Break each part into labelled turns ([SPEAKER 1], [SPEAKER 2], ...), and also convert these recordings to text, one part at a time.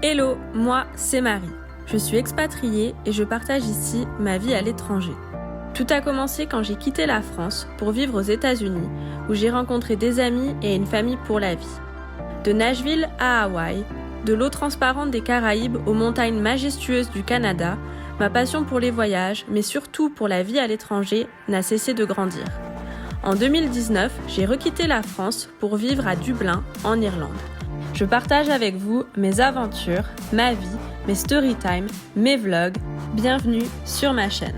[SPEAKER 1] Hello, moi c'est Marie. Je suis expatriée et je partage ici ma vie à l'étranger. Tout a commencé quand j'ai quitté la France pour vivre aux États-Unis, où j'ai rencontré des amis et une famille pour la vie. De Nashville à Hawaï, de l'eau transparente des Caraïbes aux montagnes majestueuses du Canada, ma passion pour les voyages, mais surtout pour la vie à l'étranger, n'a cessé de grandir. En 2019, j'ai requitté la France pour vivre à Dublin, en Irlande. Je partage avec vous mes aventures, ma vie, mes storytime, mes vlogs. Bienvenue sur ma chaîne.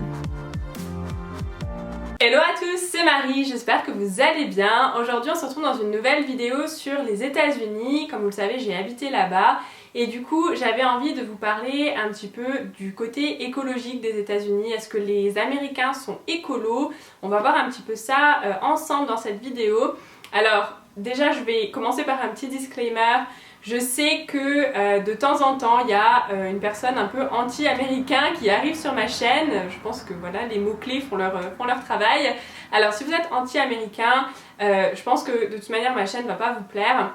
[SPEAKER 2] Hello à tous, c'est Marie, j'espère que vous allez bien. Aujourd'hui on se retrouve dans une nouvelle vidéo sur les États-Unis. Comme vous le savez, j'ai habité là-bas et du coup j'avais envie de vous parler un petit peu du côté écologique des États-Unis. Est-ce que les Américains sont écolos? On va voir un petit peu ça ensemble dans cette vidéo. Alors déjà je vais commencer par un petit disclaimer. Je sais que de temps en temps il y a une personne un peu anti-américain qui arrive sur ma chaîne. Je pense que voilà, les mots-clés font leur travail. Alors si vous êtes anti-américain, je pense que de toute manière ma chaîne va pas vous plaire.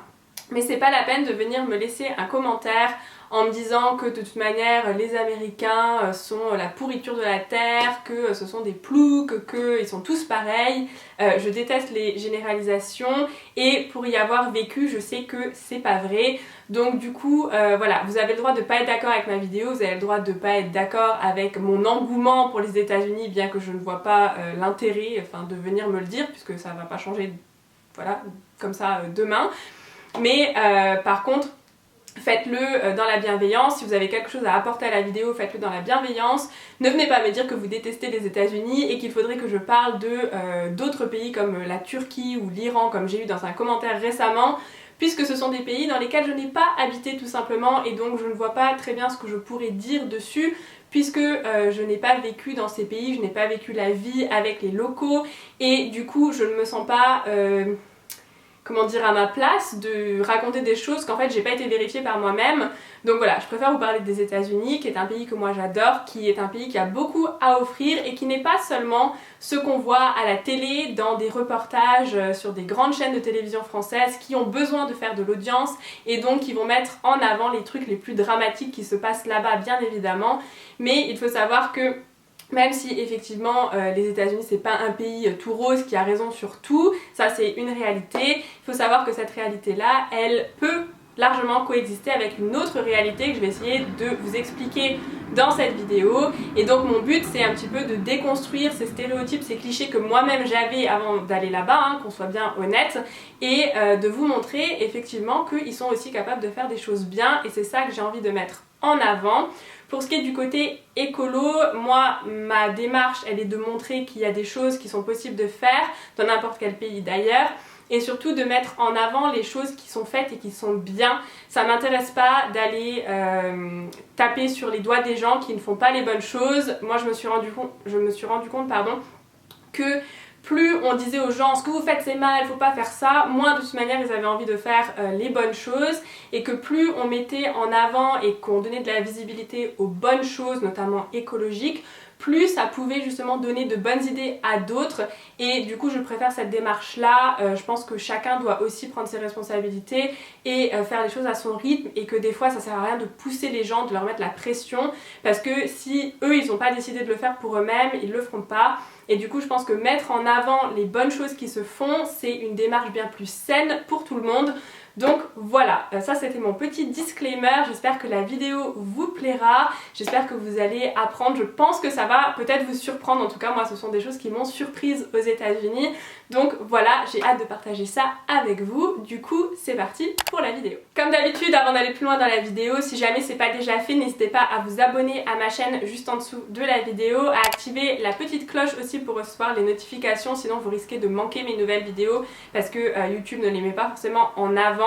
[SPEAKER 2] Mais c'est pas la peine de venir me laisser un commentaire en me disant que de toute manière les Américains sont la pourriture de la terre, que ce sont des ploucs, qu'ils sont tous pareils. Je déteste les généralisations et pour y avoir vécu, je sais que c'est pas vrai. Donc du coup, voilà, vous avez le droit de pas être d'accord avec ma vidéo, vous avez le droit de pas être d'accord avec mon engouement pour les États-Unis, bien que je ne vois pas l'intérêt de venir me le dire, puisque ça va pas changer, voilà, comme ça demain. Mais par contre, faites-le dans la bienveillance. Si vous avez quelque chose à apporter à la vidéo, faites-le dans la bienveillance. Ne venez pas me dire que vous détestez les États-Unis et qu'il faudrait que je parle d'autres pays comme la Turquie ou l'Iran, comme j'ai eu dans un commentaire récemment, puisque ce sont des pays dans lesquels je n'ai pas habité tout simplement et donc je ne vois pas très bien ce que je pourrais dire dessus, puisque je n'ai pas vécu dans ces pays, je n'ai pas vécu la vie avec les locaux et du coup je ne me sens pas... comment dire, à ma place de raconter des choses qu'en fait j'ai pas été vérifiée par moi-même. Donc voilà, je préfère vous parler des États-Unis, qui est un pays que moi j'adore, qui est un pays qui a beaucoup à offrir et qui n'est pas seulement ce qu'on voit à la télé, dans des reportages sur des grandes chaînes de télévision françaises qui ont besoin de faire de l'audience et donc qui vont mettre en avant les trucs les plus dramatiques qui se passent là-bas, bien évidemment. Mais il faut savoir que même si effectivement les États-Unis c'est pas un pays tout rose qui a raison sur tout, ça c'est une réalité. Il faut savoir que cette réalité-là, elle peut largement coexister avec une autre réalité que je vais essayer de vous expliquer dans cette vidéo. Et donc mon but c'est un petit peu de déconstruire ces stéréotypes, ces clichés que moi-même j'avais avant d'aller là-bas, qu'on soit bien honnête, et de vous montrer effectivement qu'ils sont aussi capables de faire des choses bien et c'est ça que j'ai envie de mettre en avant. Pour ce qui est du côté écolo, moi, ma démarche, elle est de montrer qu'il y a des choses qui sont possibles de faire dans n'importe quel pays d'ailleurs, et surtout de mettre en avant les choses qui sont faites et qui sont bien. Ça m'intéresse pas d'aller taper sur les doigts des gens qui ne font pas les bonnes choses. Moi, je me suis rendu compte, que plus on disait aux gens ce que vous faites c'est mal, faut pas faire ça, moins de toute manière ils avaient envie de faire les bonnes choses, et que plus on mettait en avant et qu'on donnait de la visibilité aux bonnes choses, notamment écologiques, plus ça pouvait justement donner de bonnes idées à d'autres. Et du coup je préfère cette démarche là. Je pense que chacun doit aussi prendre ses responsabilités et faire les choses à son rythme, et que des fois ça sert à rien de pousser les gens, de leur mettre la pression, parce que si eux ils n'ont pas décidé de le faire pour eux-mêmes, ils le feront pas. Et du coup je pense que mettre en avant les bonnes choses qui se font, c'est une démarche bien plus saine pour tout le monde. Donc voilà, ça c'était mon petit disclaimer, j'espère que la vidéo vous plaira, j'espère que vous allez apprendre, je pense que ça va peut-être vous surprendre, en tout cas moi ce sont des choses qui m'ont surprise aux États-Unis, donc voilà, j'ai hâte de partager ça avec vous. Du coup c'est parti pour la vidéo. Comme d'habitude, avant d'aller plus loin dans la vidéo, si jamais c'est pas déjà fait, n'hésitez pas à vous abonner à ma chaîne juste en dessous de la vidéo, à activer la petite cloche aussi pour recevoir les notifications, sinon vous risquez de manquer mes nouvelles vidéos parce que YouTube ne les met pas forcément en avant.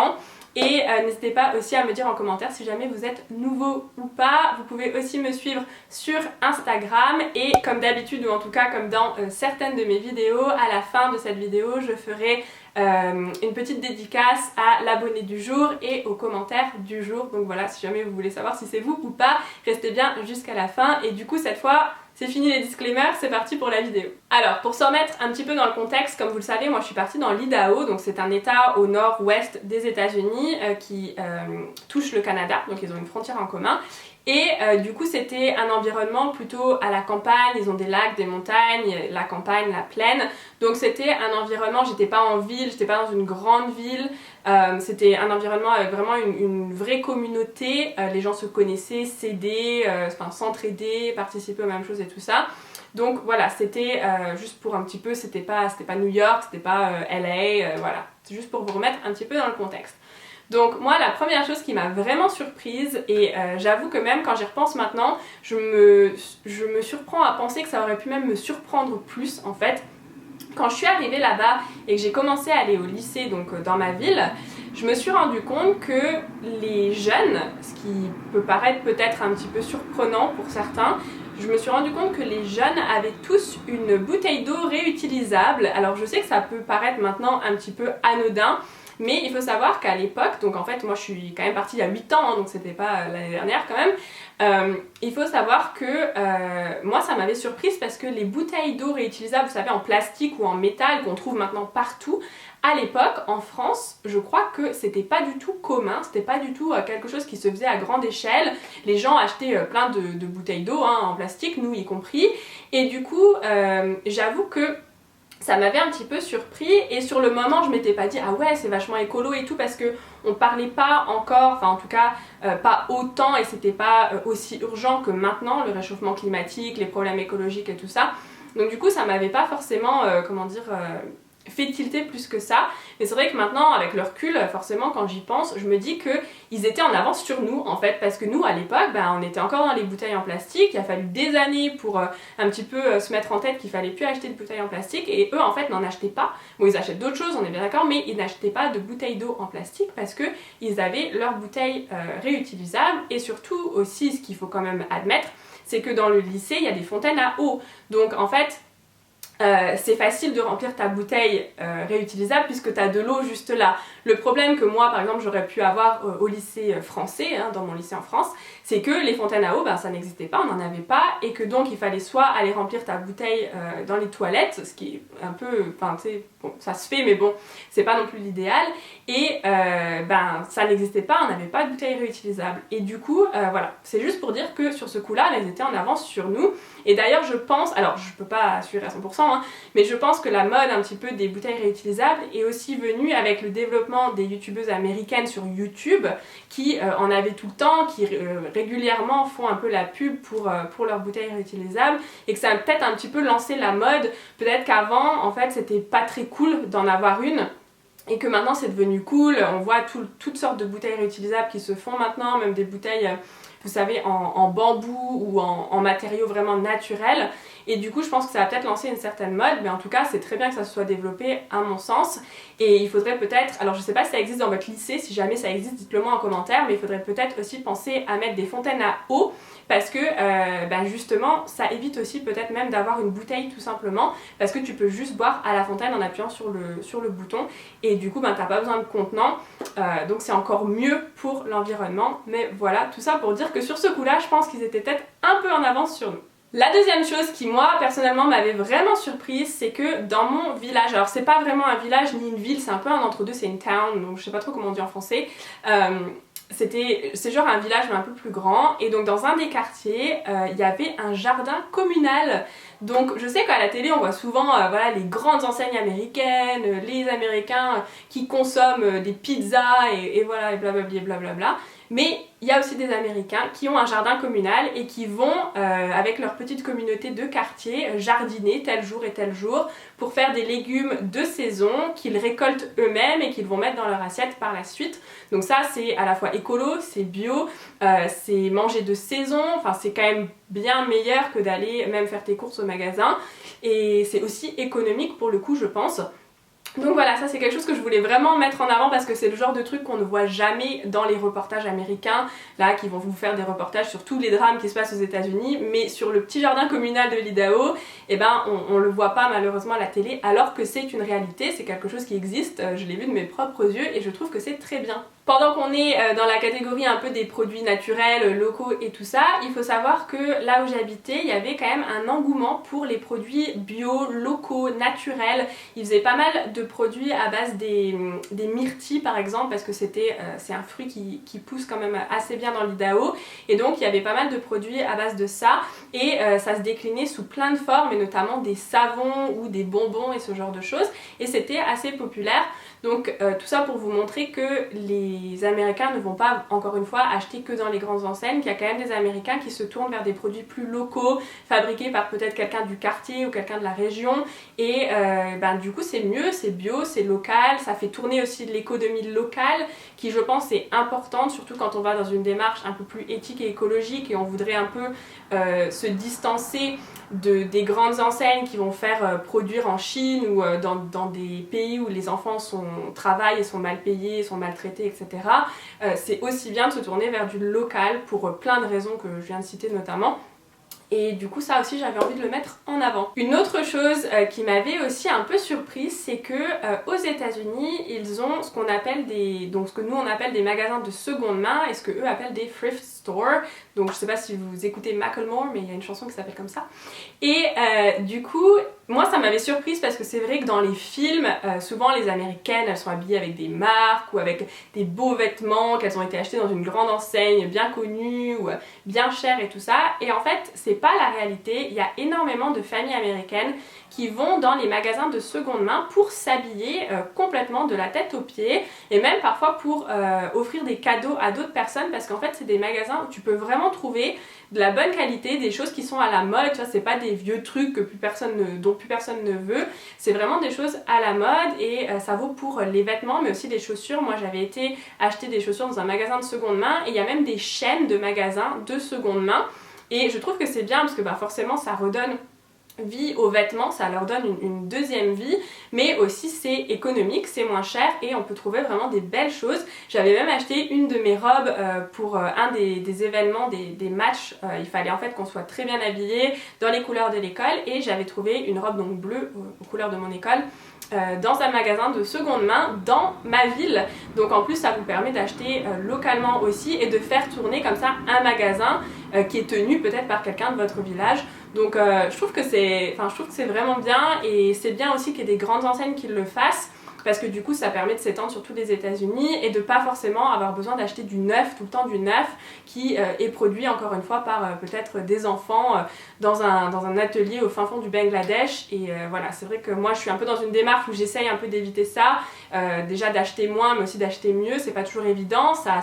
[SPEAKER 2] Et n'hésitez pas aussi à me dire en commentaire si jamais vous êtes nouveau ou pas. Vous pouvez aussi me suivre sur Instagram, et comme d'habitude, ou en tout cas comme dans certaines de mes vidéos, à la fin de cette vidéo je ferai une petite dédicace à l'abonné du jour et au commentaire du jour. Donc voilà, si jamais vous voulez savoir si c'est vous ou pas, restez bien jusqu'à la fin. Et du coup cette fois c'est fini les disclaimers, c'est parti pour la vidéo. Alors, pour se remettre un petit peu dans le contexte, comme vous le savez, moi je suis partie dans l'Idaho, donc c'est un état au nord-ouest des États-Unis qui touche le Canada, donc ils ont une frontière en commun. Et du coup c'était un environnement plutôt à la campagne, ils ont des lacs, des montagnes, la campagne, la plaine. Donc c'était un environnement, j'étais pas en ville, j'étais pas dans une grande ville, c'était un environnement avec vraiment une vraie communauté, les gens se connaissaient, s'aidaient, s'entraidaient, participaient aux mêmes choses et tout ça. Donc voilà, c'était juste pour un petit peu, c'était pas New York, c'était pas LA, voilà, c'est juste pour vous remettre un petit peu dans le contexte. Donc moi la première chose qui m'a vraiment surprise, et j'avoue que même quand j'y repense maintenant, je me surprends à penser que ça aurait pu même me surprendre plus en fait. Quand je suis arrivée là-bas et que j'ai commencé à aller au lycée donc dans ma ville, je me suis rendu compte que les jeunes, ce qui peut paraître peut-être un petit peu surprenant pour certains, je me suis rendu compte que les jeunes avaient tous une bouteille d'eau réutilisable. Alors je sais que ça peut paraître maintenant un petit peu anodin, mais il faut savoir qu'à l'époque, donc en fait moi je suis quand même partie il y a 8 ans, hein, donc c'était pas l'année dernière quand même, il faut savoir que moi ça m'avait surprise parce que les bouteilles d'eau réutilisables, vous savez en plastique ou en métal qu'on trouve maintenant partout, à l'époque en France je crois que c'était pas du tout commun, c'était pas du tout quelque chose qui se faisait à grande échelle, les gens achetaient plein de bouteilles d'eau hein, en plastique, nous y compris, et du coup j'avoue que ça m'avait un petit peu surpris et sur le moment je m'étais pas dit ah ouais c'est vachement écolo et tout parce que on parlait pas encore, enfin en tout cas pas autant et c'était pas aussi urgent que maintenant le réchauffement climatique, les problèmes écologiques et tout ça. Donc du coup ça m'avait pas forcément fait tilter plus que ça, mais c'est vrai que maintenant avec le recul forcément quand j'y pense je me dis qu'ils étaient en avance sur nous en fait, parce que nous à l'époque on était encore dans les bouteilles en plastique, il a fallu des années pour un petit peu se mettre en tête qu'il fallait plus acheter de bouteilles en plastique, et eux en fait n'en achetaient pas, bon ils achètent d'autres choses on est bien d'accord, mais ils n'achetaient pas de bouteilles d'eau en plastique parce que ils avaient leurs bouteilles réutilisables, et surtout aussi ce qu'il faut quand même admettre c'est que dans le lycée il y a des fontaines à eau, donc en fait c'est facile de remplir ta bouteille réutilisable puisque tu as de l'eau juste là. Le problème que moi par exemple j'aurais pu avoir au lycée français, hein, dans mon lycée en France, c'est que les fontaines à eau ça n'existait pas, on n'en avait pas, et que donc il fallait soit aller remplir ta bouteille dans les toilettes, ce qui est un peu, enfin tu sais, bon ça se fait mais bon c'est pas non plus l'idéal, et ça n'existait pas, on n'avait pas de bouteille réutilisable, et du coup voilà, c'est juste pour dire que sur ce coup là elles étaient en avance sur nous. Et d'ailleurs je pense, alors je peux pas assurer à 100% hein, mais je pense que la mode un petit peu des bouteilles réutilisables est aussi venue avec le développement des youtubeuses américaines sur YouTube qui en avaient tout le temps, qui régulièrement font un peu la pub pour leurs bouteilles réutilisables, et que ça a peut-être un petit peu lancé la mode, peut-être qu'avant en fait c'était pas très cool d'en avoir une, et que maintenant c'est devenu cool, on voit toutes sortes de bouteilles réutilisables qui se font maintenant, même des bouteilles vous savez en bambou ou en matériaux vraiment naturels, et du coup je pense que ça va peut-être lancer une certaine mode, mais en tout cas c'est très bien que ça se soit développé à mon sens, et il faudrait peut-être, alors je sais pas si ça existe dans votre lycée, si jamais ça existe dites-le moi en commentaire, mais il faudrait peut-être aussi penser à mettre des fontaines à eau, parce que justement ça évite aussi peut-être même d'avoir une bouteille tout simplement, parce que tu peux juste boire à la fontaine en appuyant sur le bouton, et du coup t'as pas besoin de contenant, donc c'est encore mieux pour l'environnement. Mais voilà, tout ça pour dire que sur ce coup là je pense qu'ils étaient peut-être un peu en avance sur nous. La deuxième chose qui moi personnellement m'avait vraiment surprise, c'est que dans mon village, alors c'est pas vraiment un village ni une ville, c'est un peu un entre-deux, c'est une town, donc je sais pas trop comment on dit en français, c'est genre un village mais un peu plus grand, et donc dans un des quartiers il y avait un jardin communal. Donc je sais qu'à la télé on voit souvent voilà, les grandes enseignes américaines, les Américains qui consomment des pizzas et voilà, et blablabla blablabla. Mais il y a aussi des Américains qui ont un jardin communal et qui vont avec leur petite communauté de quartier jardiner tel jour et tel jour pour faire des légumes de saison qu'ils récoltent eux-mêmes et qu'ils vont mettre dans leur assiette par la suite. Donc ça c'est à la fois écolo, c'est bio, c'est manger de saison, enfin c'est quand même bien meilleur que d'aller même faire tes courses au magasin, et c'est aussi économique pour le coup je pense. Donc voilà, ça c'est quelque chose que je voulais vraiment mettre en avant parce que c'est le genre de truc qu'on ne voit jamais dans les reportages américains, là qui vont vous faire des reportages sur tous les drames qui se passent aux États-Unis, mais sur le petit jardin communal de l'Idaho, on le voit pas malheureusement à la télé, alors que c'est une réalité, c'est quelque chose qui existe, je l'ai vu de mes propres yeux et je trouve que c'est très bien. Pendant qu'on est dans la catégorie un peu des produits naturels, locaux et tout ça, il faut savoir que là où j'habitais, il y avait quand même un engouement pour les produits bio, locaux, naturels. Ils faisaient pas mal de produits à base des myrtilles par exemple, parce que c'est un fruit qui pousse quand même assez bien dans l'Idaho. Et donc il y avait pas mal de produits à base de ça, et ça se déclinait sous plein de formes, et notamment des savons ou des bonbons et ce genre de choses. Et c'était assez populaire. Donc tout ça pour vous montrer que les Américains ne vont pas, encore une fois, acheter que dans les grandes enseignes, qu'il y a quand même des Américains qui se tournent vers des produits plus locaux, fabriqués par peut-être quelqu'un du quartier ou quelqu'un de la région, et du coup c'est mieux, c'est bio, c'est local, ça fait tourner aussi de l'économie locale, qui je pense est importante, surtout quand on va dans une démarche un peu plus éthique et écologique, et on voudrait un peu se distancer des grandes enseignes qui vont faire produire en Chine ou dans des pays où les enfants travaillent et sont mal payés, sont maltraités, etc. C'est aussi bien de se tourner vers du local pour plein de raisons que je viens de citer notamment. Et du coup ça aussi j'avais envie de le mettre en avant. Une autre chose qui m'avait aussi un peu surprise, c'est que aux États-Unis ils ont ce qu'on appelle ce que nous on appelle des magasins de seconde main, et ce que eux appellent des thrift stores. Donc je sais pas si vous écoutez Macklemore, mais il y a une chanson qui s'appelle comme ça. Et du coup moi ça m'avait surprise, parce que c'est vrai que dans les films souvent les Américaines elles sont habillées avec des marques ou avec des beaux vêtements qu'elles ont été achetées dans une grande enseigne bien connue ou bien chère et tout ça, et en fait c'est pas la réalité. Il y a énormément de familles américaines qui vont dans les magasins de seconde main pour s'habiller complètement de la tête aux pieds, et même parfois pour offrir des cadeaux à d'autres personnes, parce qu'en fait c'est des magasins où tu peux vraiment trouver de la bonne qualité, des choses qui sont à la mode, tu vois, c'est pas des vieux trucs dont plus personne ne veut, c'est vraiment des choses à la mode, et ça vaut pour les vêtements mais aussi des chaussures. Moi j'avais été acheter des chaussures dans un magasin de seconde main, et il y a même des chaînes de magasins de seconde main, et je trouve que c'est bien parce que forcément ça redonne vie aux vêtements, ça leur donne une deuxième vie, mais aussi c'est économique, c'est moins cher, et on peut trouver vraiment des belles choses. J'avais même acheté une de mes robes pour un des événements, des matchs. Il fallait en fait qu'on soit très bien habillé dans les couleurs de l'école, et j'avais trouvé une robe donc bleue aux couleurs de mon école dans un magasin de seconde main dans ma ville. Donc en plus ça vous permet d'acheter localement aussi, et de faire tourner comme ça un magasin qui est tenu peut-être par quelqu'un de votre village. Donc je trouve que c'est vraiment bien, et c'est bien aussi qu'il y ait des grandes enseignes qui le fassent, parce que du coup ça permet de s'étendre sur tous les États-Unis et de pas forcément avoir besoin d'acheter du neuf, tout le temps du neuf, qui est produit encore une fois par peut-être des enfants dans un atelier au fin fond du Bangladesh. Et voilà, c'est vrai que moi je suis un peu dans une démarche où j'essaye un peu d'éviter ça, déjà d'acheter moins mais aussi d'acheter mieux. C'est pas toujours évident, c'est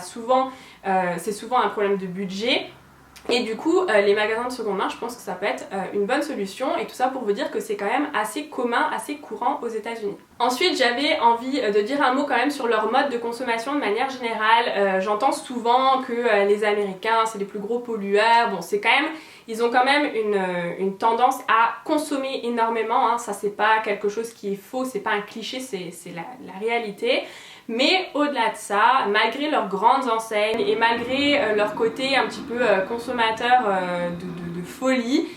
[SPEAKER 2] souvent un problème de budget. Et du coup, les magasins de seconde main, je pense que ça peut être une bonne solution, et tout ça pour vous dire que c'est quand même assez commun, assez courant aux États-Unis. Ensuite, j'avais envie de dire un mot quand même sur leur mode de consommation de manière générale. J'entends souvent que les Américains, c'est les plus gros pollueurs. Bon, ils ont quand même une tendance à consommer énormément, hein. Ça, c'est pas quelque chose qui est faux, c'est pas un cliché, c'est la réalité. Mais au-delà de ça, malgré leurs grandes enseignes et malgré leur côté un petit peu consommateur de folie,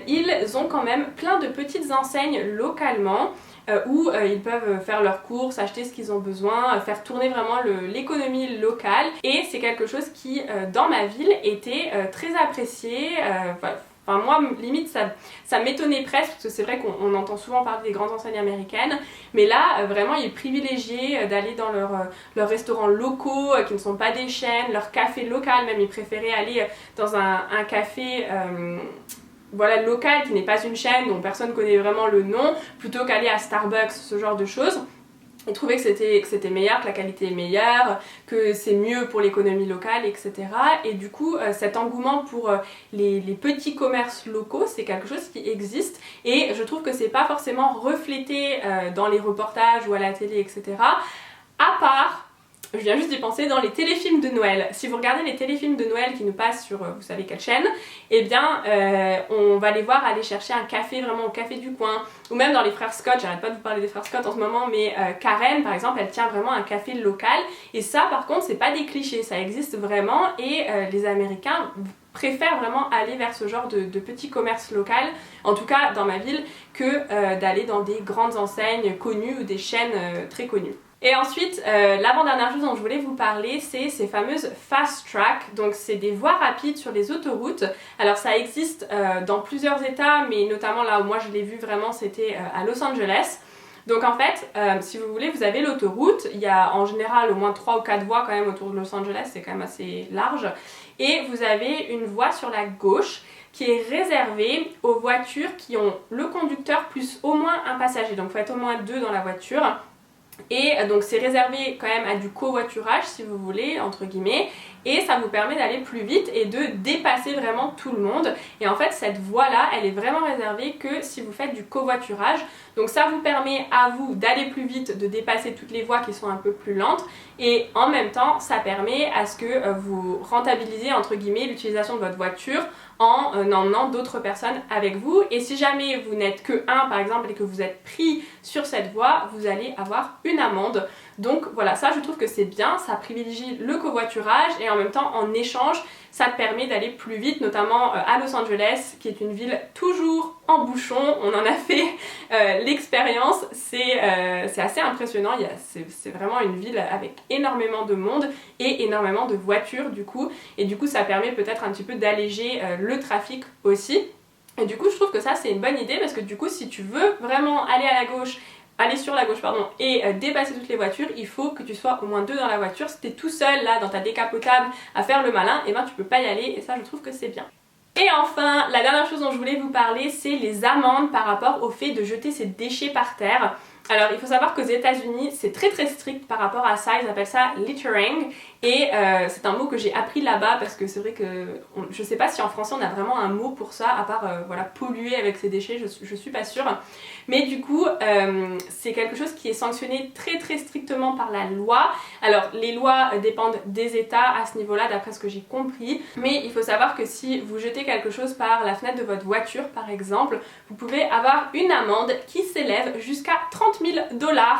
[SPEAKER 2] ils ont quand même plein de petites enseignes localement où ils peuvent faire leurs courses, acheter ce qu'ils ont besoin, faire tourner vraiment l'économie locale. Et c'est quelque chose qui, dans ma ville, était très apprécié. Enfin moi limite ça m'étonnait presque, parce que c'est vrai qu'on entend souvent parler des grandes enseignes américaines, mais là vraiment ils privilégiaient d'aller dans leurs restaurants locaux qui ne sont pas des chaînes, leur café local même. Ils préféraient aller dans un café local qui n'est pas une chaîne dont personne ne connaît vraiment le nom, plutôt qu'aller à Starbucks, ce genre de choses. Ils trouvaient que c'était meilleur, que la qualité est meilleure, que c'est mieux pour l'économie locale, etc. Et du coup, cet engouement pour les petits commerces locaux, c'est quelque chose qui existe, et je trouve que c'est pas forcément reflété dans les reportages ou à la télé, etc. À part, je viens juste d'y penser, dans les téléfilms de Noël. Si vous regardez les téléfilms de Noël qui nous passent sur vous savez quelle chaîne, eh bien on va les voir aller chercher un café vraiment au café du coin, ou même dans les frères Scott. J'arrête pas de vous parler des frères Scott en ce moment, mais Karen par exemple, elle tient vraiment un café local, et ça par contre c'est pas des clichés, ça existe vraiment, et les Américains préfèrent vraiment aller vers ce genre de petits commerces locaux, en tout cas dans ma ville, que d'aller dans des grandes enseignes connues ou des chaînes très connues. Et ensuite, l'avant-dernière chose dont je voulais vous parler, c'est ces fameuses fast track. Donc c'est des voies rapides sur les autoroutes. Alors ça existe dans plusieurs états, mais notamment là où moi je l'ai vu vraiment, c'était à Los Angeles. Donc en fait, si vous voulez, vous avez l'autoroute. Il y a en général au moins 3 ou 4 voies quand même autour de Los Angeles, c'est quand même assez large. Et vous avez une voie sur la gauche qui est réservée aux voitures qui ont le conducteur plus au moins un passager. Donc il faut être au moins 2 dans la voiture. Et donc c'est réservé quand même à du covoiturage si vous voulez, entre guillemets, et ça vous permet d'aller plus vite et de dépasser vraiment tout le monde. Et en fait cette voie là elle est vraiment réservée que si vous faites du covoiturage. Donc ça vous permet à vous d'aller plus vite, de dépasser toutes les voies qui sont un peu plus lentes, et en même temps ça permet à ce que vous rentabilisez entre guillemets l'utilisation de votre voiture en emmenant d'autres personnes avec vous. Et si jamais vous n'êtes que un par exemple et que vous êtes pris sur cette voie, vous allez avoir une amende. Donc voilà, ça je trouve que c'est bien, ça privilégie le covoiturage et en même temps en échange ça te permet d'aller plus vite, notamment à Los Angeles qui est une ville toujours en bouchon. On en a fait l'expérience, c'est assez impressionnant, c'est vraiment une ville avec énormément de monde et énormément de voitures du coup, et du coup ça permet peut-être un petit peu d'alléger le trafic aussi. Et du coup je trouve que ça c'est une bonne idée parce que du coup si tu veux vraiment aller sur la gauche et dépasser toutes les voitures, il faut que tu sois au moins 2 dans la voiture. Si tu es tout seul là dans ta décapotable à faire le malin, et ben tu peux pas y aller, et ça je trouve que c'est bien. Et enfin, la dernière chose dont je voulais vous parler, c'est les amendes par rapport au fait de jeter ses déchets par terre. Alors il faut savoir qu'aux États-Unis c'est très strict par rapport à ça, ils appellent ça littering, et c'est un mot que j'ai appris là-bas parce que c'est vrai que je sais pas si en français on a vraiment un mot pour ça à part voilà, polluer avec ses déchets, je suis pas sûre. Mais du coup c'est quelque chose qui est sanctionné très strictement par la loi. Alors les lois dépendent des États à ce niveau-là d'après ce que j'ai compris, mais il faut savoir que si vous jetez quelque chose par la fenêtre de votre voiture par exemple, vous pouvez avoir une amende qui s'élève jusqu'à $30 000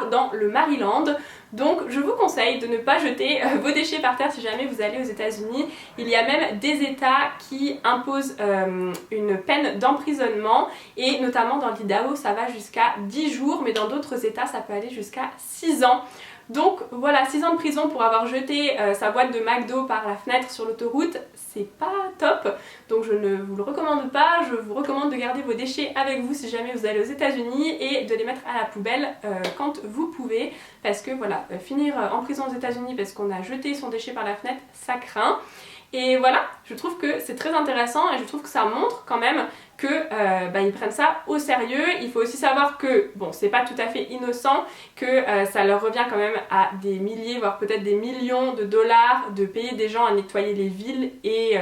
[SPEAKER 2] dans le Maryland. Donc je vous conseille de ne pas jeter vos déchets par terre si jamais vous allez aux États-Unis. Il y a même des États qui imposent une peine d'emprisonnement, et notamment dans l'Idaho ça va jusqu'à 10 jours, mais dans d'autres États ça peut aller jusqu'à 6 ans. Donc voilà, 6 ans de prison pour avoir jeté sa boîte de McDo par la fenêtre sur l'autoroute, c'est pas top. Donc je ne vous le recommande pas, je vous recommande de garder vos déchets avec vous si jamais vous allez aux États-Unis et de les mettre à la poubelle quand vous pouvez, parce que voilà, finir en prison aux États-Unis parce qu'on a jeté son déchet par la fenêtre, ça craint. Et voilà, je trouve que c'est très intéressant et je trouve que ça montre quand même que ils prennent ça au sérieux. Il faut aussi savoir que, bon, c'est pas tout à fait innocent, que ça leur revient quand même à des milliers, voire peut-être des millions de dollars de payer des gens à nettoyer les villes et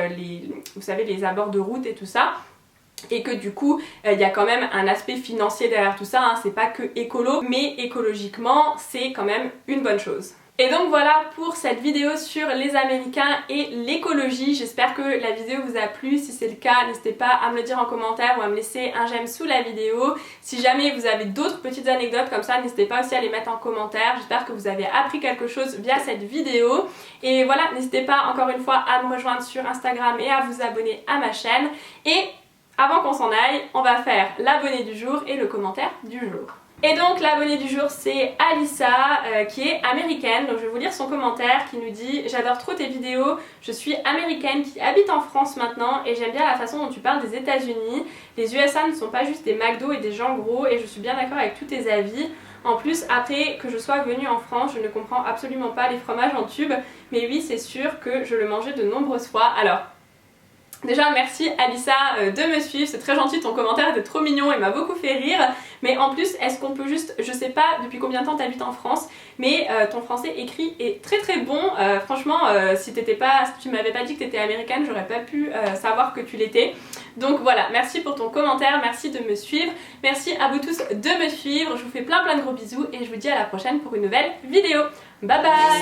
[SPEAKER 2] vous savez, les abords de route et tout ça. Et que du coup il y a quand même un aspect financier derrière tout ça, hein. C'est pas que écolo, mais écologiquement c'est quand même une bonne chose. Et donc voilà pour cette vidéo sur les Américains et l'écologie. J'espère que la vidéo vous a plu. Si c'est le cas, n'hésitez pas à me le dire en commentaire ou à me laisser un j'aime sous la vidéo. Si jamais vous avez d'autres petites anecdotes comme ça, n'hésitez pas aussi à les mettre en commentaire. J'espère que vous avez appris quelque chose via cette vidéo. Et voilà, n'hésitez pas encore une fois à me rejoindre sur Instagram et à vous abonner à ma chaîne. Et avant qu'on s'en aille, on va faire l'abonné du jour et le commentaire du jour. Et donc l'abonnée du jour c'est Alissa qui est américaine, donc je vais vous lire son commentaire qui nous dit: j'adore trop tes vidéos, je suis américaine qui habite en France maintenant et j'aime bien la façon dont tu parles des États-Unis. Les USA ne sont pas juste des McDo et des gens gros, et je suis bien d'accord avec tous tes avis. En plus, après que je sois venue en France, je ne comprends absolument pas les fromages en tube, mais oui c'est sûr que je le mangeais de nombreuses fois. Alors déjà merci Alissa de me suivre, c'est très gentil, ton commentaire était trop mignon et m'a beaucoup fait rire. Mais en plus, est-ce qu'on peut juste, je sais pas depuis combien de temps tu habites en France, mais ton français écrit est très bon. Franchement, si tu m'avais pas dit que tu étais américaine, j'aurais pas pu savoir que tu l'étais. Donc voilà, merci pour ton commentaire, merci de me suivre, merci à vous tous de me suivre, je vous fais plein de gros bisous et je vous dis à la prochaine pour une nouvelle vidéo. Bye bye.